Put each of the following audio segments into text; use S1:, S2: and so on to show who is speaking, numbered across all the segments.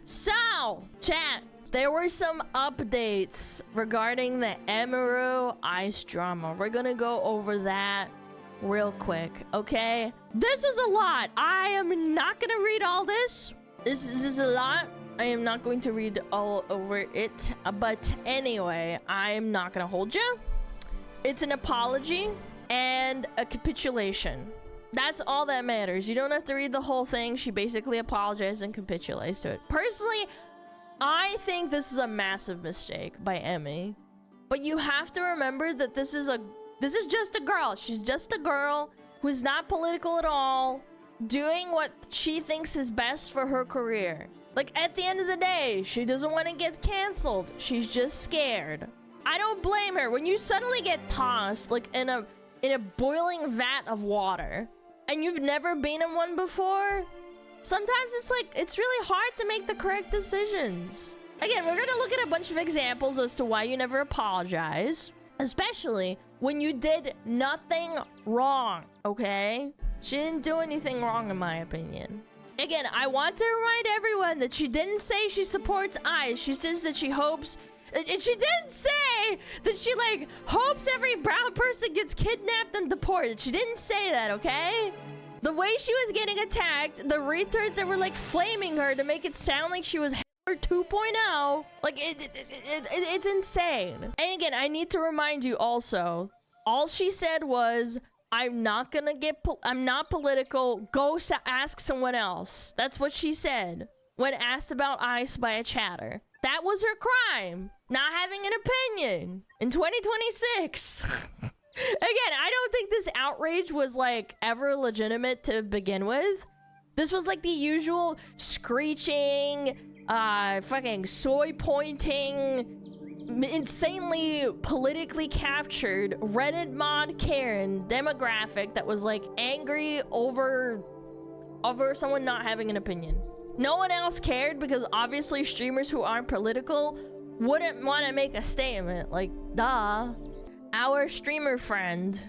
S1: So, chat, there were some updates regarding the Emiru ice drama. We're gonna go over that real quick, okay? This was a lot. I am not gonna read all this. This is a lot. I am not going to read all over it. But anyway, I'm not gonna hold you. It's an apology and a capitulation. That's all that matters. You don't have to read the whole thing. She basically apologized and capitulates to it. Personally, I think this is a massive mistake by Emmy. But you have to remember that this is just a girl. She's just a girl who's not political at all, doing what she thinks is best for her career. Like, at the end of the day, she doesn't want to get canceled. She's just scared. I don't blame her. When you suddenly get tossed, like, in a boiling vat of water, and you've never been in one before, sometimes it's like, it's really hard to make the correct decisions. Again, we're gonna look at a bunch of examples as to why you never apologize, especially when you did nothing wrong, okay? She didn't do anything wrong, in my opinion. Again, I want to remind everyone that she didn't say she supports ICE. She says that she hopes... And she didn't say that she, like, hopes every brown person gets kidnapped and deported. She didn't say that, okay? The way she was getting attacked, the retards that were, like, flaming her to make it sound like she was Hitler 2.0, like, it's insane. And again, I need to remind you also, all she said was, I'm not gonna get, I'm not political, go ask someone else. That's what she said when asked about ICE by a chatter. That was her crime, not having an opinion in 2026. Again, I don't think this outrage was, like, ever legitimate to begin with. This was, like, the usual screeching, fucking soy pointing, insanely politically captured Reddit mod Karen demographic that was, like, angry over someone not having an opinion. No one else cared because obviously streamers who aren't political wouldn't want to make a statement. Like, duh. Our streamer friend,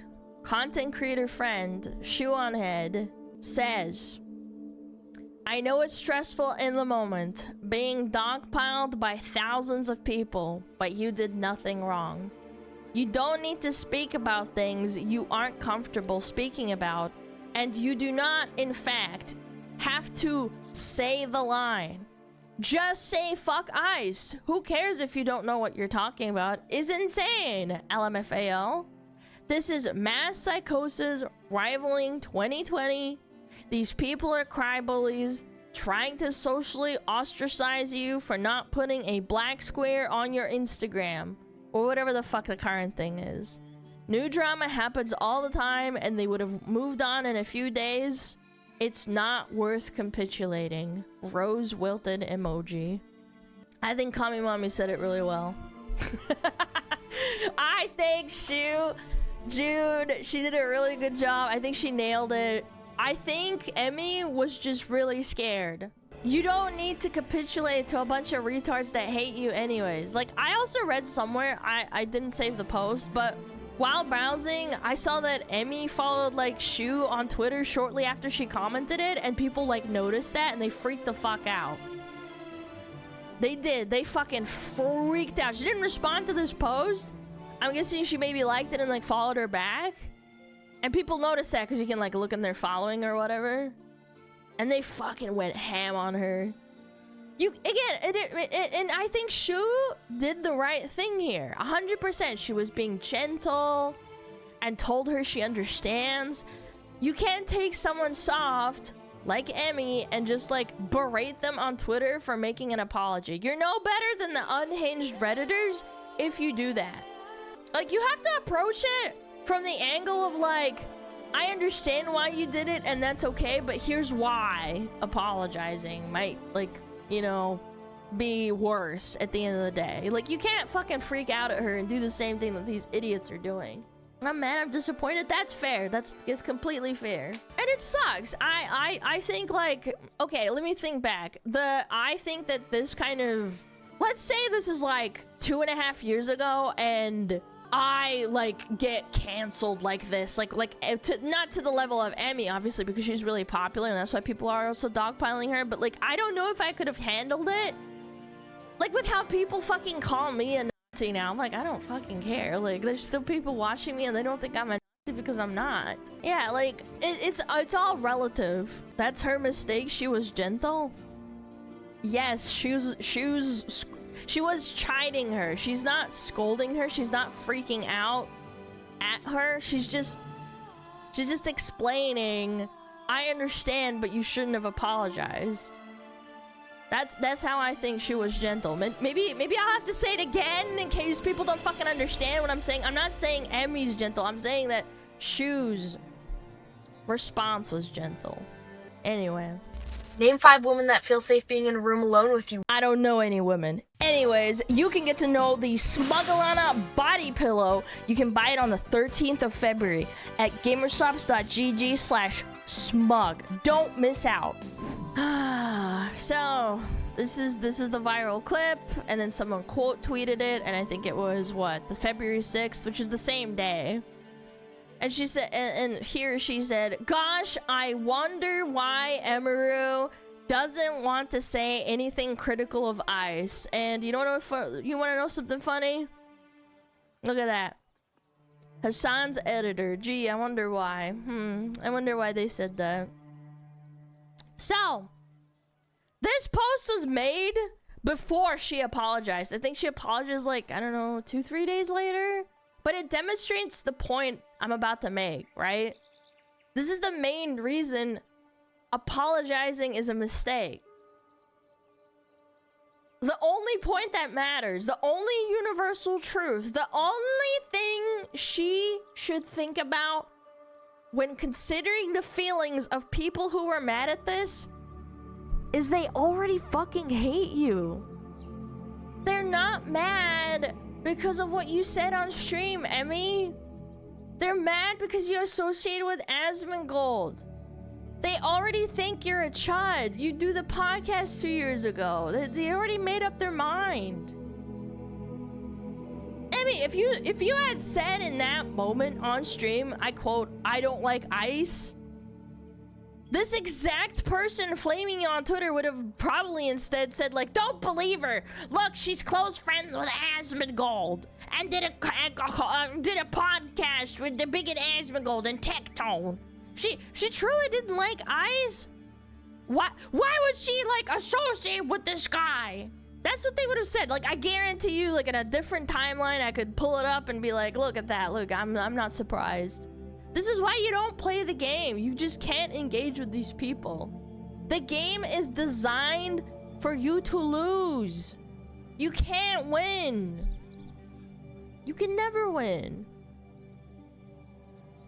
S1: content creator friend, Shoe on Head, says, I know it's stressful in the moment, being dogpiled by thousands of people, but you did nothing wrong. You don't need to speak about things you aren't comfortable speaking about, and you do not, in fact, have to say the line. Just say fuck ICE. Who cares if you don't know what you're talking about? Is insane, LMFAO. This is mass psychosis rivaling 2020. These people are crybullies trying to socially ostracize you for not putting a black square on your Instagram or whatever the fuck the current thing is. New drama happens all the time and they would have moved on in a few days. It's not worth capitulating. Rose wilted emoji. I think Kami Mommy said it really well. I think Jude, she did a really good job. I think she nailed it. I think Emmy was just really scared. You don't need to capitulate to a bunch of retards that hate you anyways. Like, I also read somewhere, I didn't save the post, but while browsing, I saw that Emmy followed, like, Shu on Twitter shortly after she commented it, and people, like, noticed that, and they freaked the fuck out. They did. They fucking freaked out. She didn't respond to this post. I'm guessing she maybe liked it and, like, followed her back. And people noticed that because you can, like, look in their following or whatever. And they fucking went ham on her. And I think Shu did the right thing here. 100%. She was being gentle and told her she understands. You can't take someone soft like Emmy and just, like, berate them on Twitter for making an apology. You're no better than the unhinged Redditors if you do that. Like, you have to approach it from the angle of, like, I understand why you did it and that's okay, but here's why apologizing might, like, you know, be worse at the end of the day. Like, you can't fucking freak out at her and do the same thing that these idiots are doing. I'm mad, I'm disappointed. That's fair. It's completely fair. And it sucks. I think, like, okay, let me think back. I think that this kind of, let's say this is like 2.5 years ago and I like get canceled like this, not to the level of Emmy, obviously, because she's really popular and that's why people are also dogpiling her, but like I don't know if I could have handled it. Like with how people fucking call me a Nazi now, I'm like, I don't fucking care. Like there's still people watching me and they don't think I'm a Nazi because I'm not. Yeah, like it's all relative. That's her mistake. She was gentle. Yes, she was chiding her. She's not scolding her. She's not freaking out at her. She's just explaining, I understand, but you shouldn't have apologized. That's how I think she was gentle. Maybe I'll have to say it again in case people don't fucking understand what I'm saying. I'm not saying Emmy's gentle. I'm saying that Shu's response was gentle. Anyway.
S2: Name 5 women that feel safe being in a room alone with you.
S1: I don't know any women. Anyways, you can get to know the SmugAlana body pillow. You can buy it on the 13th of February at gamershops.gg/smug. Don't miss out. So, this is the viral clip, and then someone quote tweeted it, and I think it was what, the February 6th, which is the same day. And she said, and here she said, gosh, I wonder why Emiru doesn't want to say anything critical of Ice. And you want to know something funny? Look at that. Hassan's editor. Gee, I wonder why. I wonder why they said that. So, this post was made before she apologized. I think she apologized like, I don't know, 2-3 days later. But it demonstrates the point I'm about to make, right? This is the main reason apologizing is a mistake. The only point that matters, the only universal truth, the only thing she should think about when considering the feelings of people who were mad at this is they already fucking hate you. They're not mad because of what you said on stream, Emmy. They're mad because you're associated with Asmongold. They already think you're a chud. You do the podcast 2 years ago. They already made up their mind. Emmy, if you had said in that moment on stream, I quote, I don't like Ice, this exact person flaming you on Twitter would have probably instead said, like, don't believe her. Look, she's close friends with Asmongold and did a podcast with the bigot Asmongold and Tectone. She truly didn't like Ice. Why would she like associate with this guy? That's what they would have said. Like, I guarantee you, like in a different timeline, I could pull it up and be like, look at that. Look, I'm not surprised. This is why you don't play the game. You just can't engage with these people. The game is designed for you to lose. You can't win. You can never win.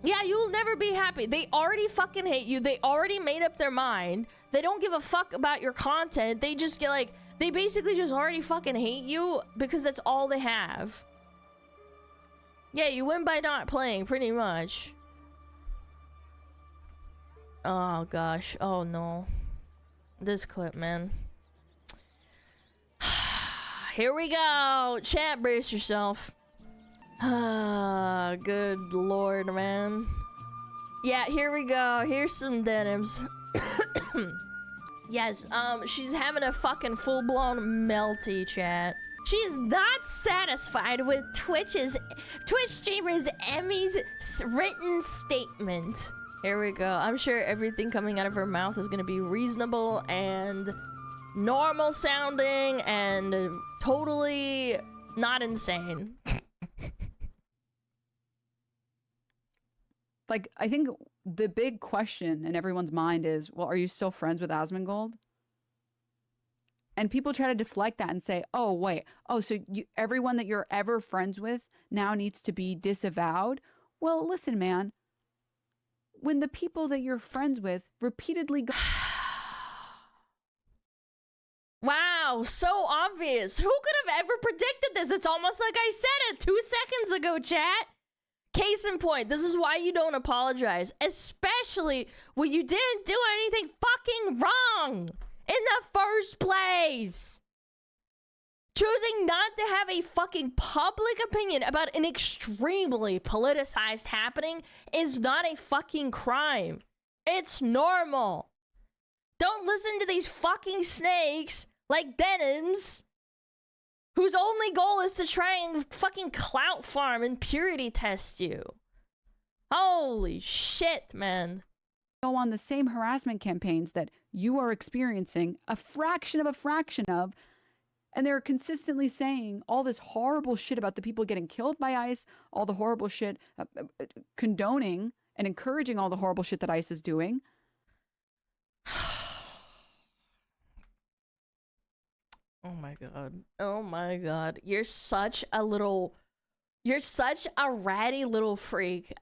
S1: Yeah, you'll never be happy. They already fucking hate you. They already made up their mind. They don't give a fuck about your content. They just get like, they basically just already fucking hate you because that's all they have. Yeah, you win by not playing, pretty much. Oh gosh, oh no. This clip, man. Here we go. Chat, brace yourself. Good lord, man. Yeah, here we go. Here's some Denims. Yes, she's having a fucking full-blown melty, chat. She is not satisfied with Twitch streamers Emmy's written statement. Here we go. I'm sure everything coming out of her mouth is gonna be reasonable and normal sounding and totally not insane.
S3: Like, I think the big question in everyone's mind is, well, are you still friends with Asmongold? And people try to deflect that and say, oh, wait, oh, so everyone that you're ever friends with now needs to be disavowed? Well, listen, man. When the people that you're friends with repeatedly go...
S1: Wow, so obvious. Who could have ever predicted this? It's almost like I said it 2 seconds ago, chat. Case in point, this is why you don't apologize. Especially when you didn't do anything fucking wrong in the first place. Choosing not to have a fucking public opinion about an extremely politicized happening is not a fucking crime. It's normal. Don't listen to these fucking snakes like Denims, whose only goal is to try and fucking clout farm and purity test you. Holy shit, man.
S3: Go on the same harassment campaigns that you are experiencing a fraction of, and they're consistently saying all this horrible shit about the people getting killed by ICE, all the horrible shit, condoning and encouraging all the horrible shit that ICE is doing.
S1: Oh my god. Oh my god. You're such a ratty little freak.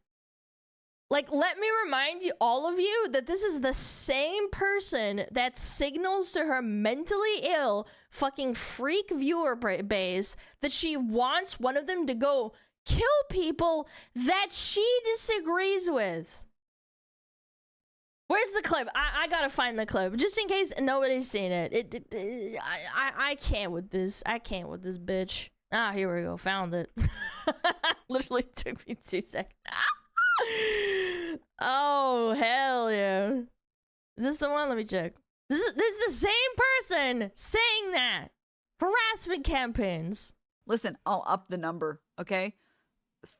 S1: Like, let me remind you, all of you, that this is the same person that signals to her mentally ill fucking freak viewer base that she wants one of them to go kill people that she disagrees with. Where's the clip? I gotta find the clip, just in case nobody's seen it. I can't with this. I can't with this bitch. Ah, here we go. Found it. Literally took me 2 seconds. Oh, hell yeah. Is this the one? Let me check. This is the same person saying that. Harassment campaigns.
S3: Listen, I'll up the number, okay?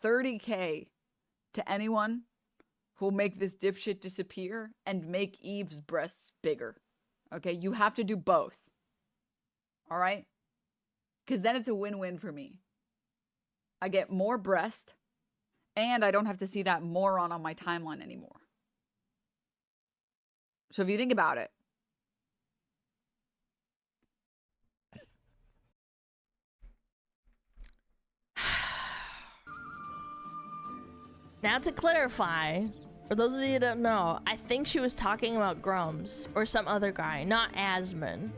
S3: 30K to anyone who'll make this dipshit disappear and make Eve's breasts bigger. Okay? You have to do both. All right? Because then it's a win-win for me. I get more breast, and I don't have to see that moron on my timeline anymore. So if you think about it.
S1: Now to clarify, for those of you who don't know, I think she was talking about Grums or some other guy, not Asmon.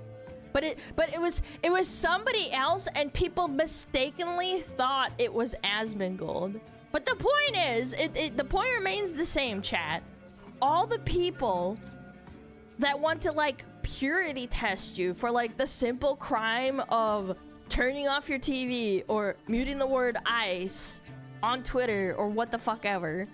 S1: But it was somebody else, and people mistakenly thought it was Asmongold. But the point is, the point remains the same, chat. All the people that want to, like, purity test you for, like, the simple crime of turning off your TV or muting the word ICE on Twitter or what the fuck ever.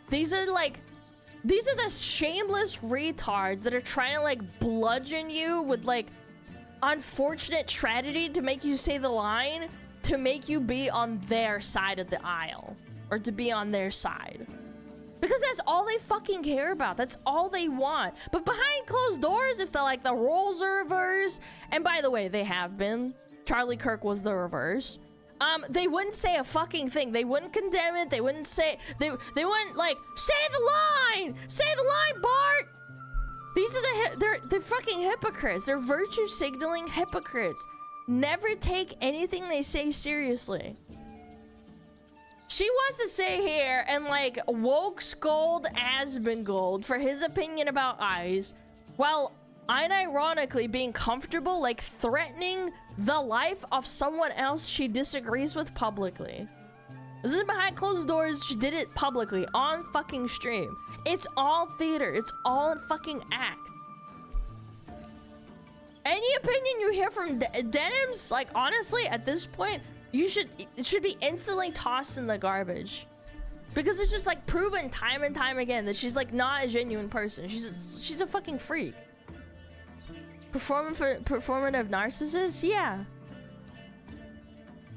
S1: These are the shameless retards that are trying to, like, bludgeon you with, like, unfortunate tragedy to make you say the line, to make you be on their side of the aisle, or to be on their side. Because that's all they fucking care about. That's all they want. But behind closed doors, if the roles are reversed, and by the way, they have been. Charlie Kirk was the reverse. They wouldn't say a fucking thing. They wouldn't condemn it. They wouldn't say, they wouldn't, like, say the line! Say the line, Bart! These are they're fucking hypocrites. They're virtue signaling hypocrites. Never take anything they say seriously. She wants to sit here and, like, woke scold Asmongold for his opinion about eyes, while unironically being comfortable, like, threatening the life of someone else she disagrees with publicly. This is behind closed doors. She did it publicly on fucking stream. It's all theater. It's all a fucking act. Any opinion you hear from Denims, like, honestly, at this point, it should be instantly tossed in the garbage. Because it's just, like, proven time and time again that she's, like, not a genuine person. She's a fucking freak. Performative narcissist? Yeah.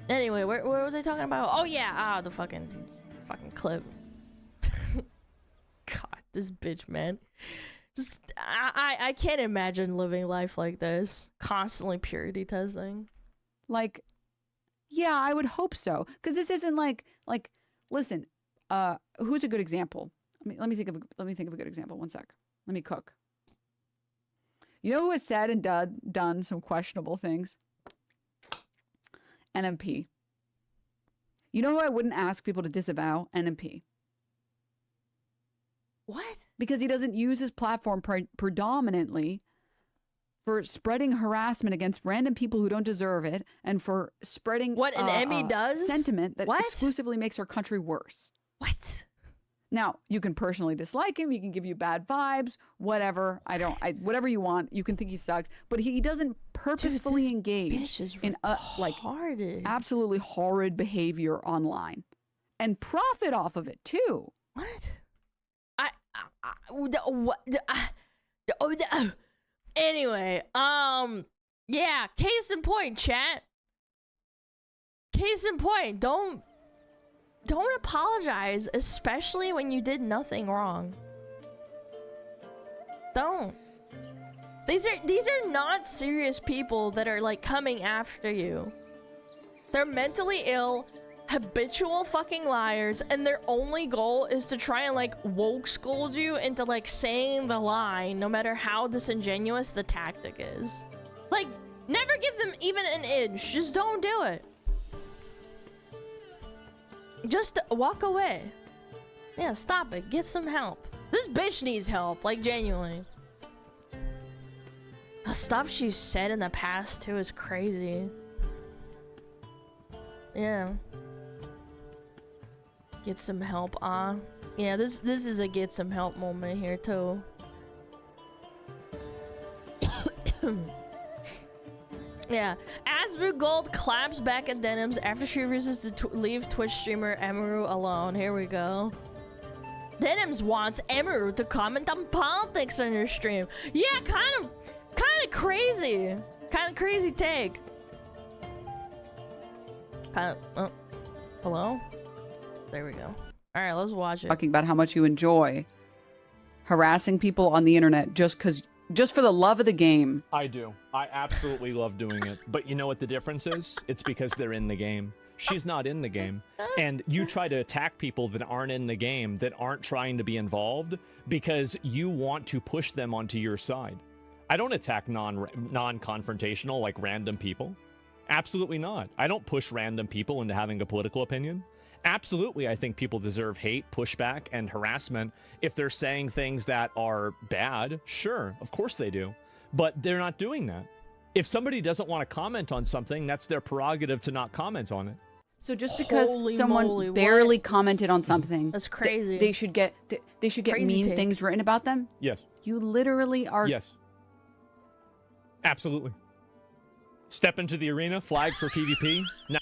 S1: Anyway, where was I talking about? Oh yeah, the fucking clip. God, this bitch, man. Just I can't imagine living life like this. Constantly purity testing.
S3: Like, yeah, I would hope so. Because this isn't like listen, who's a good example? Let me think of a good example. One sec. Let me cook. You know who has said and done some questionable things? NMP. You know who I wouldn't ask people to disavow? NMP.
S1: What?
S3: Because he doesn't use his platform predominantly for spreading harassment against random people who don't deserve it, and for spreading
S1: what an Emmy does
S3: sentiment that exclusively makes our country worse.
S1: What?
S3: Now, you can personally dislike him. He can give you bad vibes, whatever. Whatever you want. You can think he sucks. But he doesn't purposefully
S1: Dude,
S3: engage in like
S1: retarded.
S3: absolutely horrid behavior online and profit off of it too.
S1: What? Anyway, yeah, case in point, chat. Case in point, don't apologize, especially when you did nothing wrong. Don't. These are not serious people that are like coming after you. They're mentally ill, habitual fucking liars, and their only goal is to try and like woke scold you into like saying the lie, no matter how disingenuous the tactic is. Like, never give them even an inch. Just don't do it. Just walk away. Yeah, stop it. Get some help. This bitch needs help, like genuinely. The stuff she's said in the past too is crazy. Yeah. Get some help, yeah, this is a get some help moment here too. Yeah, Asmongold claps back at Denims after she refuses to leave Twitch streamer Emiru alone. Here we go. Denims wants Emiru to comment on politics on your stream. Yeah, kind of crazy. Kind of crazy take. Oh, hello? There we go. All right, let's watch it.
S3: Talking about how much you enjoy harassing people on the internet just for the love of the game.
S4: I do. I absolutely love doing it. But you know what the difference is? It's because they're in the game. She's not in the game. And you try to attack people that aren't in the game, that aren't trying to be involved, because you want to push them onto your side. I don't attack non-confrontational, like random people. Absolutely not. I don't push random people into having a political opinion. Absolutely, I think people deserve hate, pushback, and harassment if they're saying things that are bad. Sure, of course they do. But they're not doing that. If somebody doesn't want to comment on something, that's their prerogative to not comment on it.
S3: So just because
S1: Holy
S3: someone
S1: moly,
S3: barely
S1: what?
S3: commented on something,
S1: That's crazy.
S3: they should get
S1: Crazy
S3: mean
S1: take.
S3: things written about them?
S4: Yes.
S3: You literally are.
S4: Yes. Absolutely. Step into the arena, flag for PvP. Now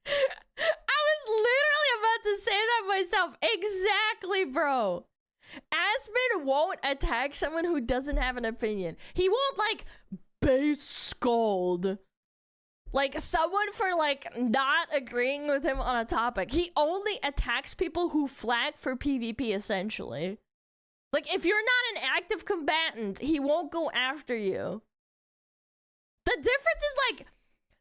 S1: I was literally about to say that myself. Exactly, bro. Asmon won't attack someone who doesn't have an opinion. He won't, like, base scold. Like, someone for, like, not agreeing with him on a topic. He only attacks people who flag for PvP, essentially. Like, if you're not an active combatant, he won't go after you. The difference is, like,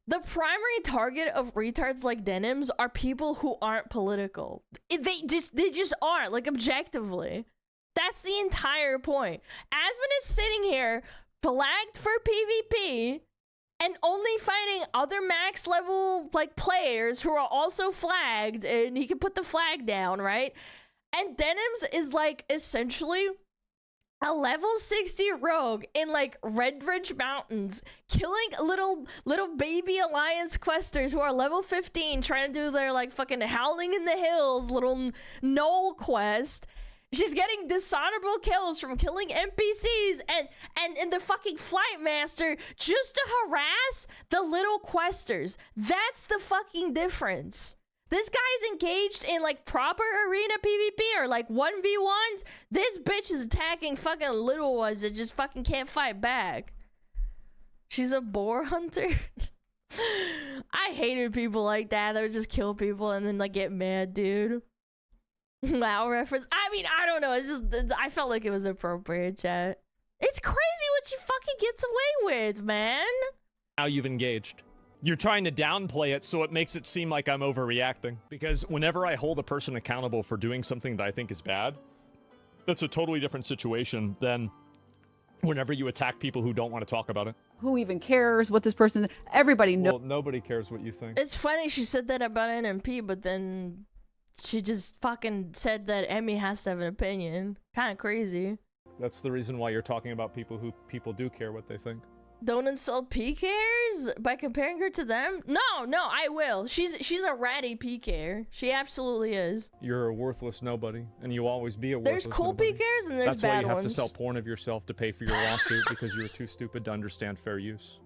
S1: the primary target of retards like Denims are people who aren't political. They just aren't, like, objectively. That's the entire point. Asmon is sitting here, flagged for PvP, and only fighting other max level, like, players who are also flagged, and he can put the flag down, right? And Denims is, like, essentially a level 60 rogue in, like, Redridge Mountains, killing little baby Alliance questers who are level 15 trying to do their, like, fucking Howling in the Hills little Knoll quest. She's getting dishonorable kills from killing NPCs and the fucking Flight Master just to harass the little questers. That's the fucking difference. This guy's engaged in, like, proper arena PvP or, like, 1v1s. This bitch is attacking fucking little ones that just fucking can't fight back. She's a boar hunter? I hated people like that. They would just kill people and then, like, get mad, dude. Wow reference. I mean, I don't know. It's just, I felt like it was appropriate, chat. It's crazy what she fucking gets away with, man.
S4: Now you've engaged. You're trying to downplay it so it makes it seem like I'm overreacting. Because whenever I hold a person accountable for doing something that I think is bad, that's a totally different situation than whenever you attack people who don't want to talk about it.
S3: Who even cares what this person... Everybody knows.
S4: Well, nobody cares what you think.
S1: It's funny she said that about NMP, but then she just fucking said that Emmy has to have an opinion. Kind of crazy.
S4: That's the reason why you're talking about people who do care what they think.
S1: Don't insult PKers by comparing her to them? No, I will. She's a ratty PKer. She absolutely is.
S4: You're a worthless nobody, and you always be a worthless
S1: There's cool
S4: nobody.
S1: PKers and there's
S4: That's
S1: bad
S4: why you have
S1: ones.
S4: to sell porn of yourself to pay for your lawsuit because you were too stupid to understand fair use.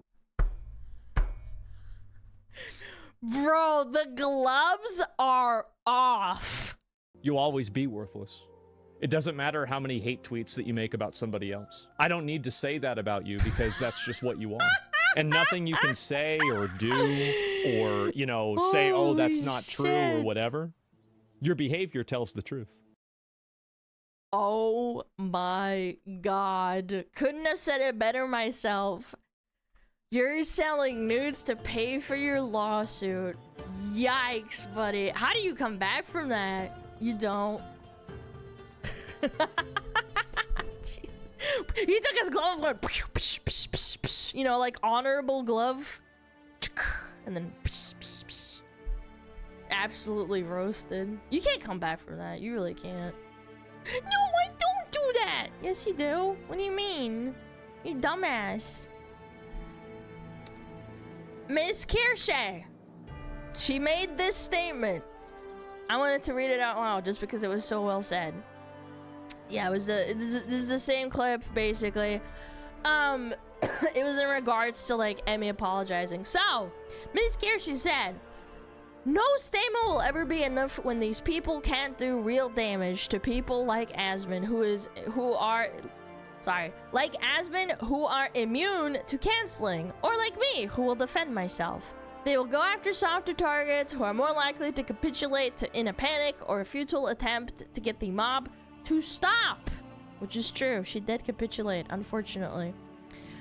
S1: Bro, the gloves are off.
S4: You'll always be worthless. It doesn't matter how many hate tweets that you make about somebody else. I don't need to say that about you because that's just what you are. And nothing you can say or do or, you know, say, oh, that's not true or whatever. Your behavior tells the truth.
S1: Oh my god. Couldn't have said it better myself. You're selling nudes to pay for your lawsuit. Yikes, buddy. How do you come back from that? You don't. Jeez. He took his glove and went, you know, like honorable glove. And then absolutely roasted. You can't come back from that. You really can't. No, I don't do that. Yes, you do. What do you mean? You dumbass. Miss Kirsche. She made this statement. I wanted to read it out loud just because it was so well said. Yeah, it was this is the same clip basically. It was in regards to like Emmy apologizing. So, Miss Kirsche said, "No statement will ever be enough when these people can't do real damage to people like Asmon, who are immune to canceling, or like me, who will defend myself. They will go after softer targets who are more likely to capitulate in a panic or a futile attempt to get the mob to stop." Which is true. She did capitulate, unfortunately.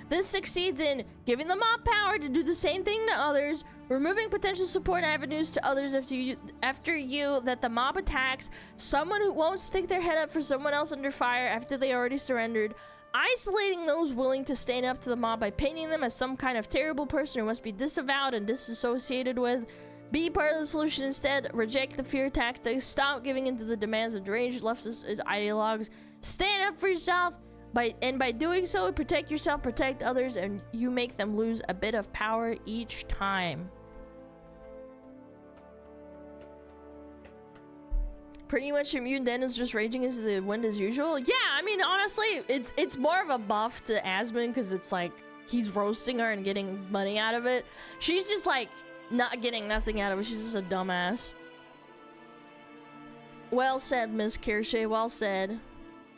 S1: This succeeds in giving the mob power to do the same thing to others, removing potential support avenues to others after you that the mob attacks, someone who won't stick their head up for someone else under fire after they already surrendered, isolating those willing to stand up to the mob by painting them as some kind of terrible person who must be disavowed and disassociated with. Be part of the solution instead. Reject the fear tactics. Stop giving into the demands of deranged leftist ideologues. Stand up for yourself. By doing so, protect yourself, protect others, and you make them lose a bit of power each time. Pretty much immune then is just raging into the wind as usual. Yeah, I mean, honestly, it's more of a buff to Asmon because it's like he's roasting her and getting money out of it. She's just like not getting nothing out of it. She's just a dumbass. Well said, Miss Kirsche. Well said.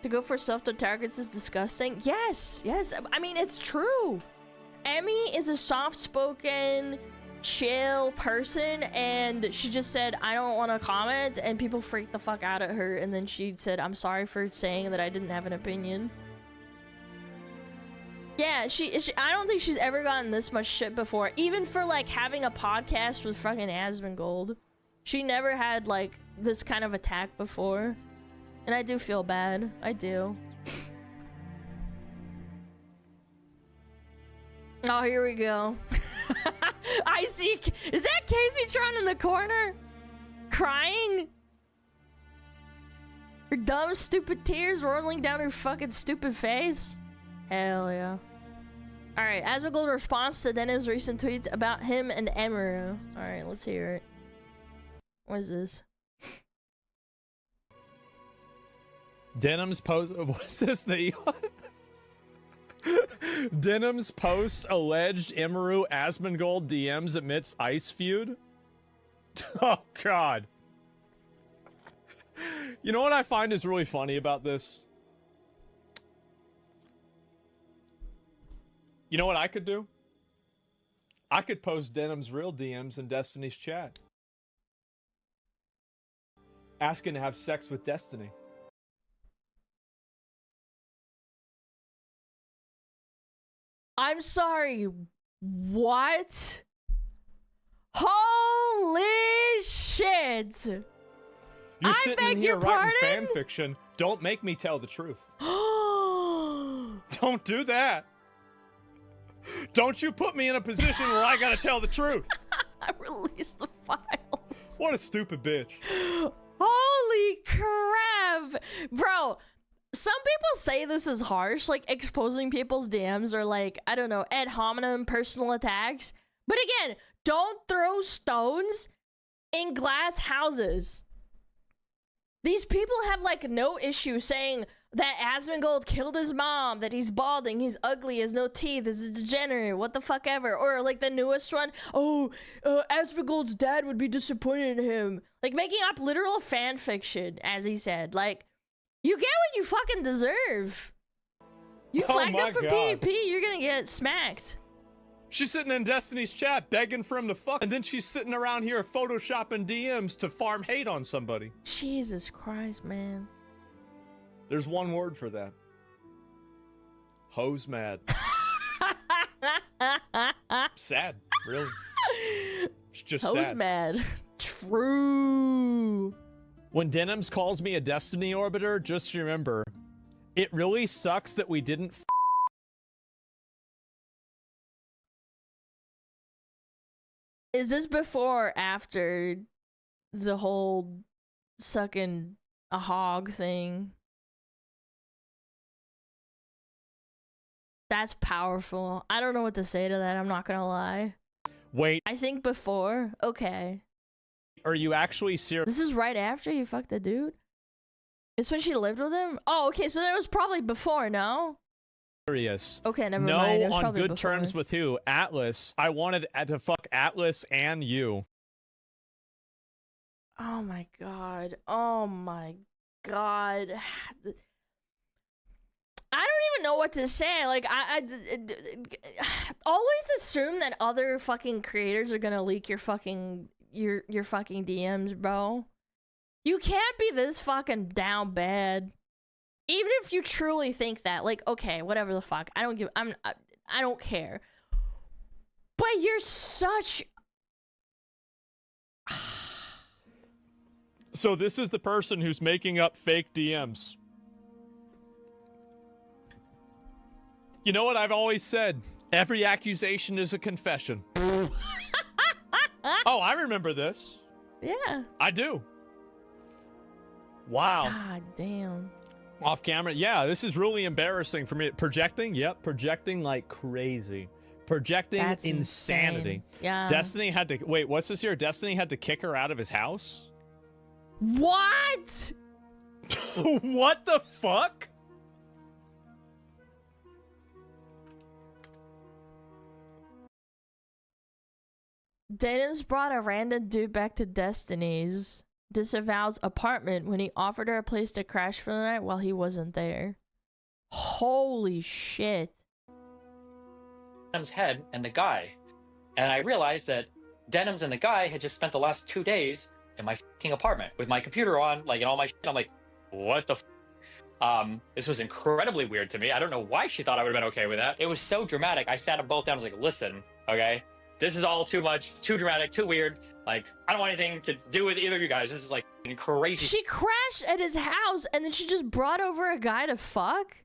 S1: To go for softer targets is disgusting. Yes. I mean, it's true. Emmy is a soft-spoken, chill person, and she just said, I don't want to comment, and people freaked the fuck out at her, and then she said, I'm sorry for saying that I didn't have an opinion. Yeah, she I don't think she's ever gotten this much shit before, even for, like, having a podcast with fucking Asmongold. She never had, like, this kind of attack before. And I do feel bad. I do. Oh, here we go. I see. Is that Caseytron in the corner? Crying? Her dumb, stupid tears rolling down her fucking stupid face? Hell yeah. Alright, Asmongold responds to Denims' recent tweets about him and Emiru. Alright, let's hear it. What is this?
S4: Denims post. What's this thing? Denims post alleged Emiru Asmongold DMs amidst ice feud. Oh God. You know what I find is really funny about this? You know what I could do? I could post Denims' real DMs in Destiny's chat, asking to have sex with Destiny.
S1: I'm sorry, what? Holy shit!
S4: You're sitting in here writing
S1: pardon?
S4: fan fiction. Don't make me tell the truth. Don't do that. Don't you put me in a position where I gotta tell the truth.
S1: I released the files.
S4: What a stupid bitch.
S1: Holy crap! Bro, some people say this is harsh, like exposing people's DMs or like, I don't know, ad hominem personal attacks. But again, don't throw stones in glass houses. These people have like no issue saying that Asmongold killed his mom, that he's balding, he's ugly, has no teeth, is a degenerate, what the fuck ever. Or like the newest one, Asmongold's dad would be disappointed in him. Like making up literal fan fiction, as he said. Like, you get what you fucking deserve. You flagged up for PvP, you're gonna get smacked.
S4: She's sitting in Destiny's chat begging for him to fuck, and then she's sitting around here photoshopping DMs to farm hate on somebody.
S1: Jesus Christ, man.
S4: There's one word for that. Hoes mad. Sad, really. It's just
S1: Hoes
S4: sad.
S1: mad. True.
S4: When Denims calls me a Destiny Orbiter, just remember, it really sucks that we didn't
S1: Is this before or after the whole sucking a hog thing? That's powerful. I don't know what to say to that, I'm not gonna lie.
S4: Wait,
S1: I think before. Okay.
S4: are you actually serious?
S1: This is right after you fucked the dude? It's when she lived with him? Oh, okay, so that was probably before, no? Okay, never mind. It was
S4: No, on
S1: probably
S4: good
S1: before.
S4: terms with who? Atlas. I wanted to fuck Atlas and you.
S1: Oh my god. Oh my god. I don't even know what to say. Like, I always assume that other fucking creators are gonna leak your fucking fucking DMs, bro. You can't be this fucking down bad. Even if you truly think that, like, okay, whatever the fuck. I don't care. But you're such...
S4: So this is the person who's making up fake DMs. You know what I've always said? Every accusation is a confession. Oh, I remember this.
S1: Yeah.
S4: I do. Wow.
S1: God damn.
S4: Off camera. Yeah, this is really embarrassing for me. Projecting? Yep, projecting like crazy. Projecting
S1: That's
S4: insanity.
S1: insane. Yeah.
S4: Destiny had to... Wait, what's this here? Destiny had to kick her out of his house?
S1: What?
S4: What the fuck?
S1: Denims brought a random dude back to Destiny's disavows apartment when he offered her a place to crash for the night while he wasn't there. Holy shit.
S5: Denim's head and the guy. And I realized that Denims and the guy had just spent the last 2 days in my fucking apartment with my computer on, like, and all my shit. I'm like, what the this was incredibly weird to me. I don't know why she thought I would have been okay with that. It was so dramatic. I sat them both down. I was like, listen, okay, this is all too much. It's too dramatic, too weird. Like, I don't want anything to do with either of you guys. This is like crazy.
S1: She crashed at his house and then she just brought over a guy to fuck?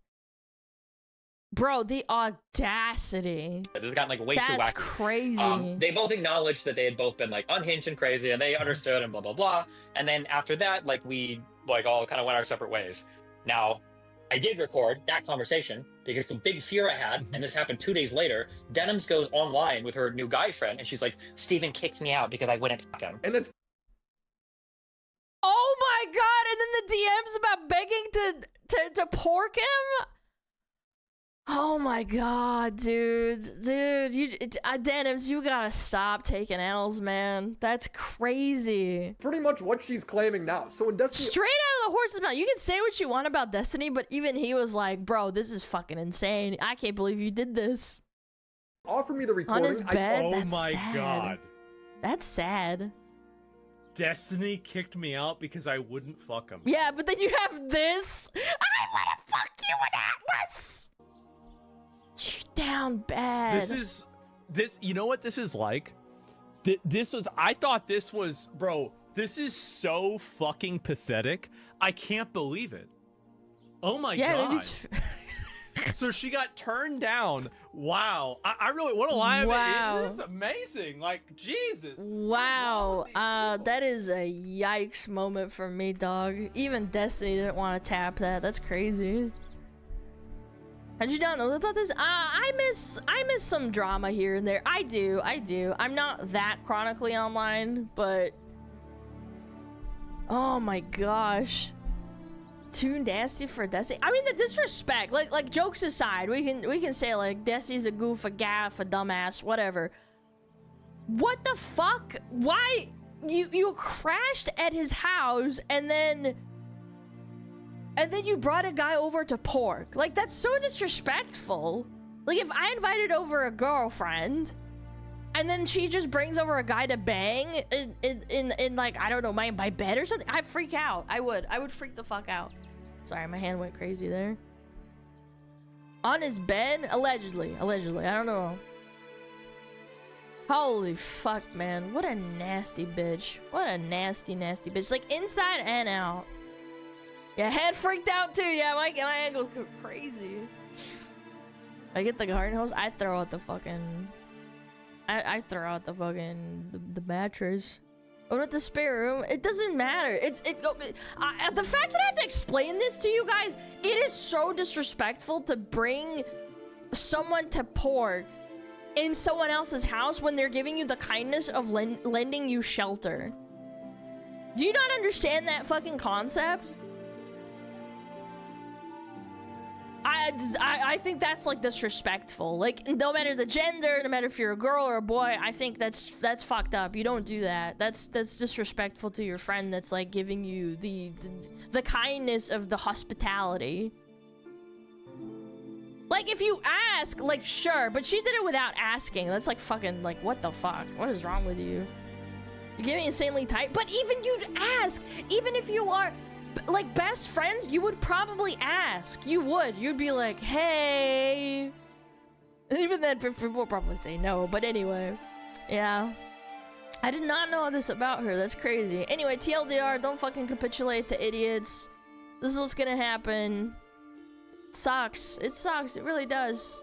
S1: Bro, the audacity.
S5: This has gotten like way too wacky.
S1: That's crazy.
S5: They both acknowledged that they had both been like unhinged and crazy, and they understood and blah blah blah. And then after that, like we like all kind of went our separate ways. Now, I did record that conversation because the big fear I had, and this happened 2 days later. Denims goes online with her new guy friend, and she's like, "Steven kicked me out because I wouldn't fuck him."
S6: And that's
S1: Oh my god, and then the DMs about begging to pork him? Oh my god, dude, Denims, you gotta stop taking L's, man. That's crazy.
S6: pretty much what she's claiming now. So when Destiny
S1: Straight out of the horse's mouth. You can say what you want about Destiny, but even he was like, bro, this is fucking insane. I can't believe you did this.
S6: offered me the
S1: On
S6: recording,
S1: his bed?
S4: Oh
S1: That's
S4: my
S1: sad.
S4: god.
S1: That's sad.
S4: Destiny kicked me out because I wouldn't fuck him.
S1: Yeah, but then you have this. I wanna fuck you in Atlas. Down bad.
S4: This you know what this is like? I thought this was, bro, this is so fucking pathetic. I can't believe it. Oh my god.
S1: Maybe it's...
S4: So she got turned down. Wow. I really, what a lie.
S1: Wow.
S4: This is amazing. Like, Jesus.
S1: Wow. That is a yikes moment for me, dog. Even Destiny didn't want to tap that. That's crazy. How'd you not know about this? I miss some drama here and there. I do. I'm not that chronically online, but oh my gosh. Too nasty for Destiny. I mean, the disrespect, like jokes aside, we can say like Destiny's a goof, a gaff, a dumbass, whatever. What the fuck? Why you crashed at his house and then you brought a guy over to pork? Like, that's so disrespectful. Like, if I invited over a girlfriend and then she just brings over a guy to bang in like, I don't know, my bed or something, I'd freak out. I would freak the fuck out. Sorry, my hand went crazy there. On his bed? Allegedly. I don't know. Holy fuck, man. What a nasty bitch. What a nasty bitch. Like, inside and out. Yeah, head freaked out too. Yeah, my ankles go crazy. I get the garden hose. I throw out the fucking... I throw out the fucking... the mattress. What about the spare room? It doesn't matter. The fact that I have to explain this to you guys, it is so disrespectful to bring someone to pork in someone else's house when they're giving you the kindness of lending you shelter. Do you not understand that fucking concept? I think that's like disrespectful. Like, no matter the gender, no matter if you're a girl or a boy, I think that's fucked up. You don't do that. That's disrespectful to your friend that's like giving you the kindness of the hospitality. Like, if you ask, like, sure, but she did it without asking. That's like fucking, like, what the fuck? What is wrong with you? You're getting insanely tight, but even you'd ask, even if you are like best friends, you would probably ask. You'd be like, hey. And even then, people will probably say no, but anyway. Yeah. I did not know this about her. That's crazy. Anyway, TLDR, don't fucking capitulate to idiots. This is what's gonna happen. It sucks. It sucks. It really does.